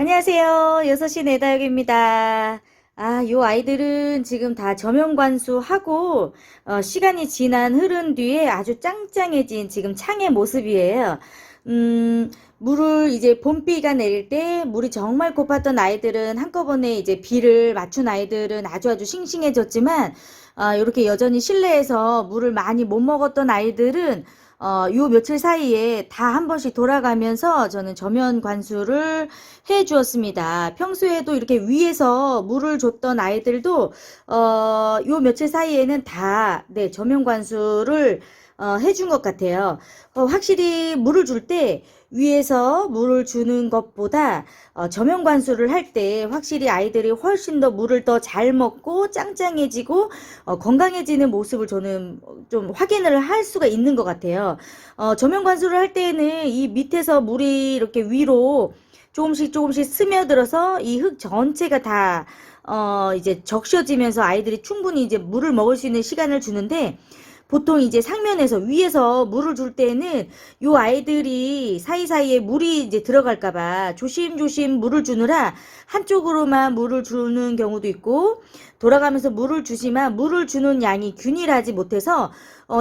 안녕하세요. 6시 내다육입니다. 요 아이들은 지금 다 저면관수하고, 시간이 흐른 뒤에 아주 짱짱해진 지금 창의 모습이에요. 물을 이제 봄비가 내릴 때 물이 정말 고팠던 아이들은 한꺼번에 이제 비를 맞춘 아이들은 아주 싱싱해졌지만, 이렇게 여전히 실내에서 물을 많이 못 먹었던 아이들은 요 며칠 사이에 다 한 번씩 돌아가면서 저는 저면 관수를 해 주었습니다. 평소에도 이렇게 위에서 물을 줬던 아이들도, 요 며칠 사이에는 다, 네, 저면 관수를 해준 것 같아요. 확실히 물을 줄 때 위에서 물을 주는 것보다 저면 관수를 할 때 확실히 아이들이 훨씬 더 물을 더 잘 먹고 짱짱해지고 건강해지는 모습을 저는 좀 확인을 할 수가 있는 것 같아요. 저면 관수를 할 때에는 이 밑에서 물이 이렇게 위로 조금씩 스며들어서 이 흙 전체가 다 이제 적셔지면서 아이들이 충분히 이제 물을 먹을 수 있는 시간을 주는데, 보통 이제 상면에서 위에서 물을 줄 때는 요 아이들이 사이사이에 물이 이제 들어갈까봐 조심조심 물을 주느라 한쪽으로만 물을 주는 경우도 있고, 돌아가면서 물을 주지만 물을 주는 양이 균일하지 못해서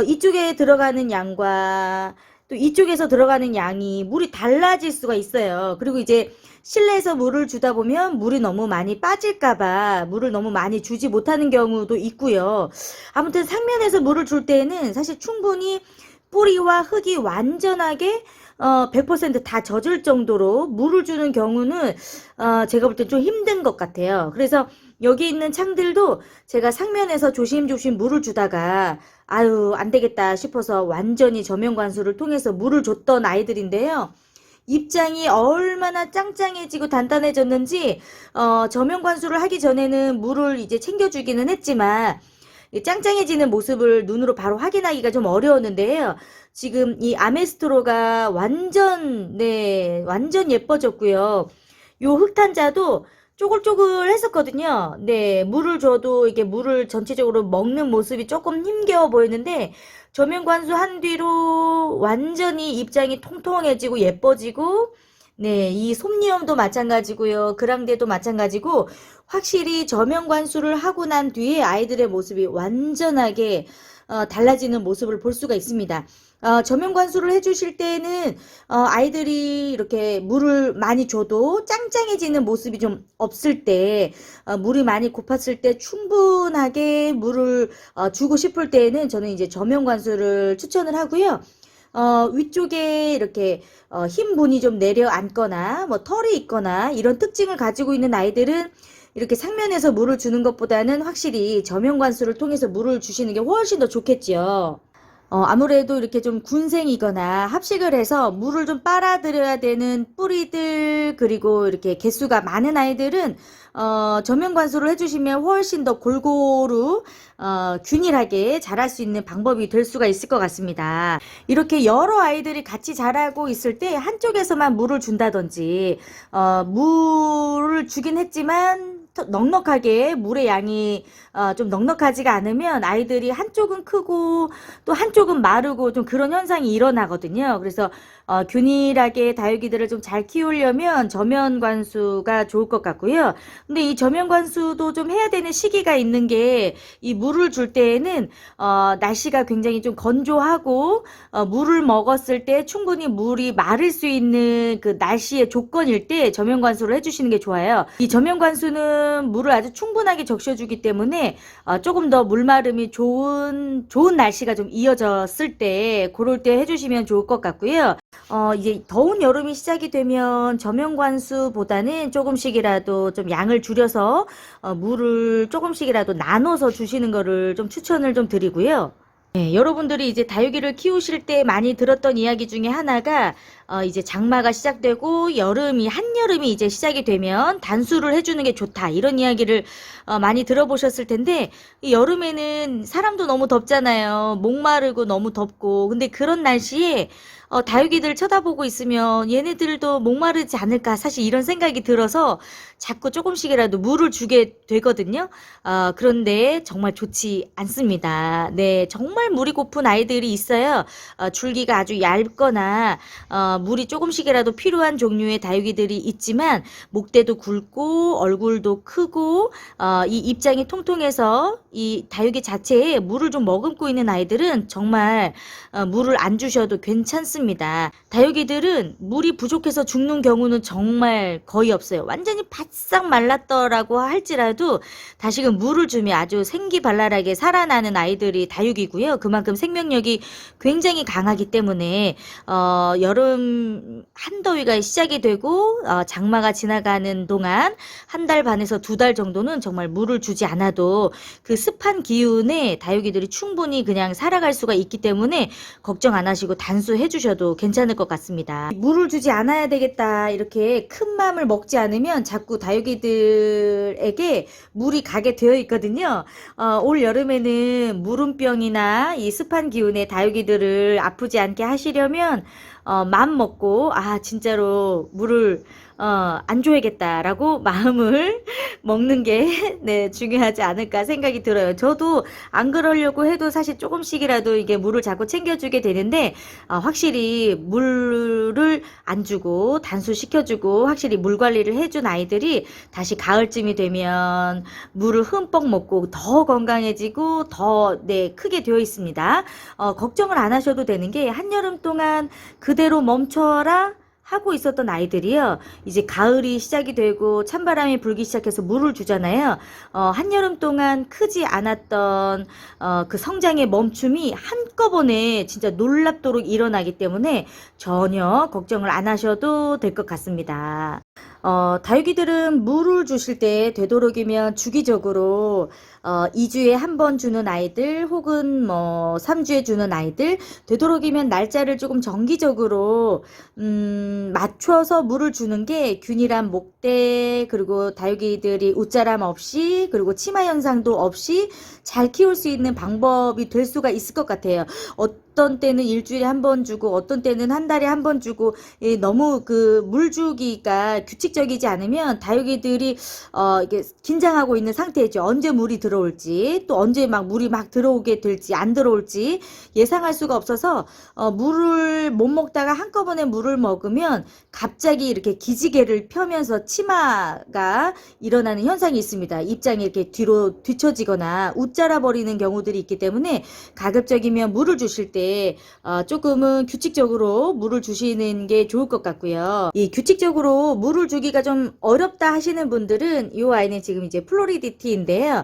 이쪽에 들어가는 양과 또 이쪽에서 들어가는 양이 물이 달라질 수가 있어요. 그리고 이제 실내에서 물을 주다 보면 물이 너무 많이 빠질까봐 물을 너무 많이 주지 못하는 경우도 있고요. 아무튼 상면에서 물을 줄 때는 사실 충분히 뿌리와 흙이 완전하게 100%다 젖을 정도로 물을 주는 경우는 제가 볼 때 좀 힘든 것 같아요. 그래서 여기 있는 창들도 제가 상면에서 조심조심 물을 주다가 아유 안 되겠다 싶어서 완전히 저면 관수를 통해서 물을 줬던 아이들인데요. 입장이 얼마나 짱짱해지고 단단해졌는지, 저면 관수를 하기 전에는 물을 이제 챙겨주기는 했지만 이 짱짱해지는 모습을 눈으로 바로 확인하기가 좀 어려웠는데요. 지금 이 아메스트로가 완전 예뻐졌고요. 요 흙탄자도 쪼글쪼글 했었거든요. 네, 물을 줘도 이게 물을 전체적으로 먹는 모습이 조금 힘겨워 보였는데, 저면 관수한 뒤로 완전히 입장이 통통해지고 예뻐지고, 네, 이 솜니움도 마찬가지고요. 그랑데도 마찬가지고, 확실히 저면 관수를 하고 난 뒤에 아이들의 모습이 완전하게 달라지는 모습을 볼 수가 있습니다. 저면 관수를 해주실 때는 아이들이 이렇게 물을 많이 줘도 짱짱해지는 모습이 좀 없을 때, 물이 많이 고팠을 때 충분하게 물을 주고 싶을 때에는 저는 이제 저면 관수를 추천을 하고요. 위쪽에 이렇게 흰 분이 좀 내려앉거나 뭐 털이 있거나 이런 특징을 가지고 있는 아이들은 이렇게 상면에서 물을 주는 것보다는 확실히 저면 관수를 통해서 물을 주시는 게 훨씬 더 좋겠지요. 아무래도 이렇게 좀 군생이거나 합식을 해서 물을 좀 빨아들여야 되는 뿌리들, 그리고 이렇게 개수가 많은 아이들은 저면 관수를 해주시면 훨씬 더 골고루 균일하게 자랄 수 있는 방법이 될 수가 있을 것 같습니다. 이렇게 여러 아이들이 같이 자라고 있을 때 한쪽에서만 물을 준다든지, 물을 주긴 했지만 넉넉하게 물의 양이 좀 넉넉하지가 않으면 아이들이 한쪽은 크고 또 한쪽은 마르고 좀 그런 현상이 일어나거든요. 그래서 균일하게 다육이들을 좀 잘 키우려면 저면 관수가 좋을 것 같고요. 근데 이 저면 관수도 좀 해야 되는 시기가 있는 게, 이 물을 줄 때에는 날씨가 굉장히 좀 건조하고 물을 먹었을 때 충분히 물이 마를 수 있는 그 날씨의 조건일 때 저면 관수를 해주시는 게 좋아요. 이 저면 관수는 물을 아주 충분하게 적셔주기 때문에 조금 더 물마름이 좋은 날씨가 좀 이어졌을 때 그럴 때 해주시면 좋을 것 같고요. 이제 더운 여름이 시작이 되면 저면관수보다는 조금씩이라도 좀 양을 줄여서 물을 조금씩이라도 나눠서 주시는 거를 좀 추천을 좀 드리고요. 네, 여러분들이 이제 다육이를 키우실 때 많이 들었던 이야기 중에 하나가, 이제 장마가 시작되고 한여름이 이제 시작이 되면 단수를 해주는 게 좋다, 이런 이야기를 많이 들어보셨을 텐데, 이 여름에는 사람도 너무 덥잖아요. 목마르고 너무 덥고. 근데 그런 날씨에 다육이들 쳐다보고 있으면 얘네들도 목마르지 않을까 사실 이런 생각이 들어서 자꾸 조금씩이라도 물을 주게 되거든요. 그런데 정말 좋지 않습니다. 네, 정말 물이 고픈 아이들이 있어요. 줄기가 아주 얇거나 물이 조금씩이라도 필요한 종류의 다육이들이 있지만 목대도 굵고 얼굴도 크고 이 입장이 통통해서 이 다육이 자체에 물을 좀 머금고 있는 아이들은 정말 물을 안 주셔도 괜찮습니다. 다육이들은 물이 부족해서 죽는 경우는 정말 거의 없어요. 완전히 바싹 말랐더라고 할지라도 다시금 물을 주면 아주 생기발랄하게 살아나는 아이들이 다육이고요. 그만큼 생명력이 굉장히 강하기 때문에 여름 한더위가 시작이 되고 장마가 지나가는 동안 한 달 반에서 두 달 정도는 정말 물을 주지 않아도 그 습한 기운에 다육이들이 충분히 그냥 살아갈 수가 있기 때문에 걱정 안 하시고 단수해 주셔도 괜찮을 것 같습니다. 물을 주지 않아야 되겠다 이렇게 큰 맘을 먹지 않으면 자꾸 다육이들에게 물이 가게 되어 있거든요. 올 여름에는 무름병이나 이 습한 기운에 다육이들을 아프지 않게 하시려면 마음 먹고 진짜로 물을 안 줘야겠다라고 마음을 먹는 게 네, 중요하지 않을까 생각이 들어요. 저도 안 그러려고 해도 사실 조금씩이라도 이게 물을 자꾸 챙겨주게 되는데 확실히 물을 안 주고 단수시켜주고 확실히 물 관리를 해준 아이들이 다시 가을쯤이 되면 물을 흠뻑 먹고 더 건강해지고 더 네, 크게 되어 있습니다. 걱정을 안 하셔도 되는 게 한여름 동안 그대로 멈춰라 하고 있었던 아이들이요. 이제 가을이 시작이 되고 찬바람이 불기 시작해서 물을 주잖아요. 한여름 동안 크지 않았던 그 성장의 멈춤이 한꺼번에 진짜 놀랍도록 일어나기 때문에 전혀 걱정을 안 하셔도 될 것 같습니다. 다육이들은 물을 주실 때 되도록이면 주기적으로 2주에 한 번 주는 아이들 혹은 뭐 3주에 주는 아이들 되도록이면 날짜를 조금 정기적으로 맞춰서 물을 주는 게 균일한 목대 그리고 다육이들이 웃자람 없이 그리고 치마 현상도 없이 잘 키울 수 있는 방법이 될 수가 있을 것 같아요. 어떤 때는 일주일에 한 번 주고 어떤 때는 한 달에 한 번 주고 너무 그 물 주기가 규칙적이지 않으면 다육이들이 이게 긴장하고 있는 상태죠. 언제 물이 들어올지 또 언제 막 물이 막 들어오게 될지 안 들어올지 예상할 수가 없어서 물을 못 먹다가 한꺼번에 물을 먹으면 갑자기 이렇게 기지개를 펴면서 치마가 일어나는 현상이 있습니다. 입장이 이렇게 뒤로 뒤처지거나 웃자라 버리는 경우들이 있기 때문에 가급적이면 물을 주실 때 조금은 규칙적으로 물을 주시는 게 좋을 것 같고요. 이 규칙적으로 물을 주기가 좀 어렵다 하시는 분들은 이 아이는 지금 이제 플로리디티인데요.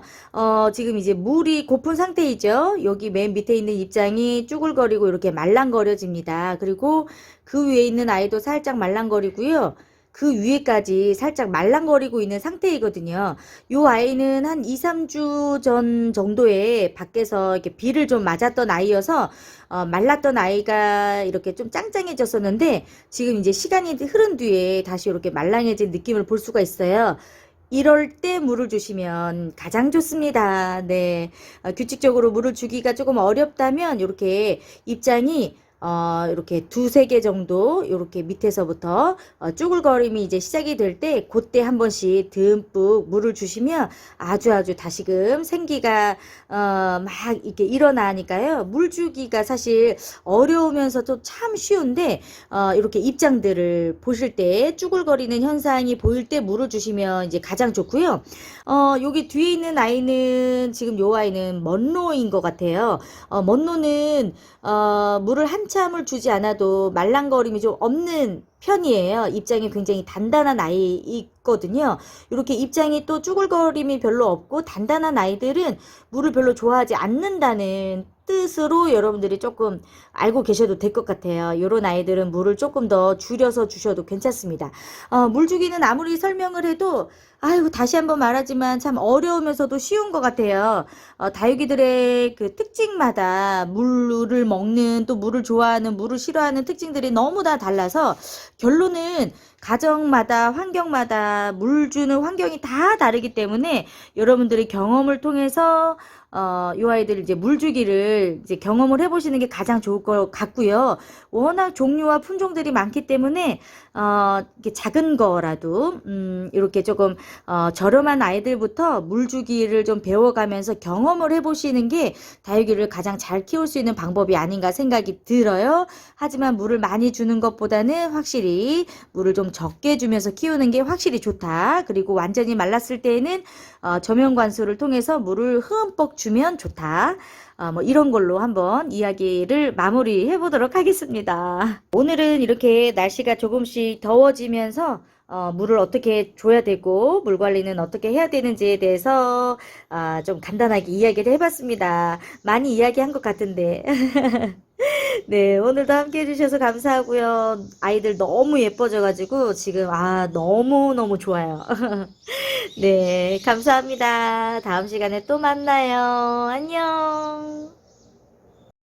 지금 이제 물이 고픈 상태이죠. 여기 맨 밑에 있는 입장이 쭈글거리고 이렇게 말랑거려집니다. 그리고 그 위에 있는 아이도 살짝 말랑거리고요. 그 위에까지 살짝 말랑거리고 있는 상태이거든요. 요 아이는 한 2, 3주 전 정도에 밖에서 이렇게 비를 좀 맞았던 아이여서 말랐던 아이가 이렇게 좀 짱짱해졌었는데 지금 이제 시간이 흐른 뒤에 다시 이렇게 말랑해진 느낌을 볼 수가 있어요. 이럴 때 물을 주시면 가장 좋습니다. 네. 규칙적으로 물을 주기가 조금 어렵다면 이렇게 입장이 이렇게 두세 개 정도 이렇게 밑에서부터 쭈글거림이 이제 시작이 될 때 그때 한 번씩 듬뿍 물을 주시면 아주 다시금 생기가 막 이렇게 일어나니까요. 물 주기가 사실 어려우면서도 참 쉬운데 이렇게 입장들을 보실 때 쭈글거리는 현상이 보일 때 물을 주시면 이제 가장 좋고요. 여기 뒤에 있는 아이는 지금 요 아이는 먼로인 것 같아요. 먼로는 물을 한참을 주지 않아도 말랑거림이 좀 없는 편이에요. 입장이 굉장히 단단한 아이거든요. 이렇게 입장이 또 쭈글거림이 별로 없고 단단한 아이들은 물을 별로 좋아하지 않는다는 뜻으로 여러분들이 조금 알고 계셔도 될 것 같아요. 이런 아이들은 물을 조금 더 줄여서 주셔도 괜찮습니다. 물 주기는 아무리 설명을 해도 아이고 다시 한번 말하지만 참 어려우면서도 쉬운 것 같아요. 다육이들의 그 특징마다 물을 먹는 또 물을 좋아하는 물을 싫어하는 특징들이 너무 다 달라서 결론은 가정마다 환경마다 물 주는 환경이 다 다르기 때문에 여러분들의 경험을 통해서 요 아이들 이제 물주기를 이제 경험을 해보시는 게 가장 좋을 것 같고요. 워낙 종류와 품종들이 많기 때문에, 이렇게 작은 거라도, 이렇게 조금, 저렴한 아이들부터 물주기를 좀 배워가면서 경험을 해보시는 게 다육이를 가장 잘 키울 수 있는 방법이 아닌가 생각이 들어요. 하지만 물을 많이 주는 것보다는 확실히 물을 좀 적게 주면서 키우는 게 확실히 좋다. 그리고 완전히 말랐을 때에는 저면관수를 통해서 물을 흠뻑 주면 좋다. 뭐 이런 걸로 한번 이야기를 마무리해 보도록 하겠습니다. 오늘은 이렇게 날씨가 조금씩 더워지면서 물을 어떻게 줘야 되고 물 관리는 어떻게 해야 되는지에 대해서 좀 간단하게 이야기를 해봤습니다. 많이 이야기한 것 같은데 네, 오늘도 함께 해주셔서 감사하고요. 아이들 너무 예뻐져가지고 지금 너무너무 좋아요. 네, 감사합니다. 다음 시간에 또 만나요. 안녕.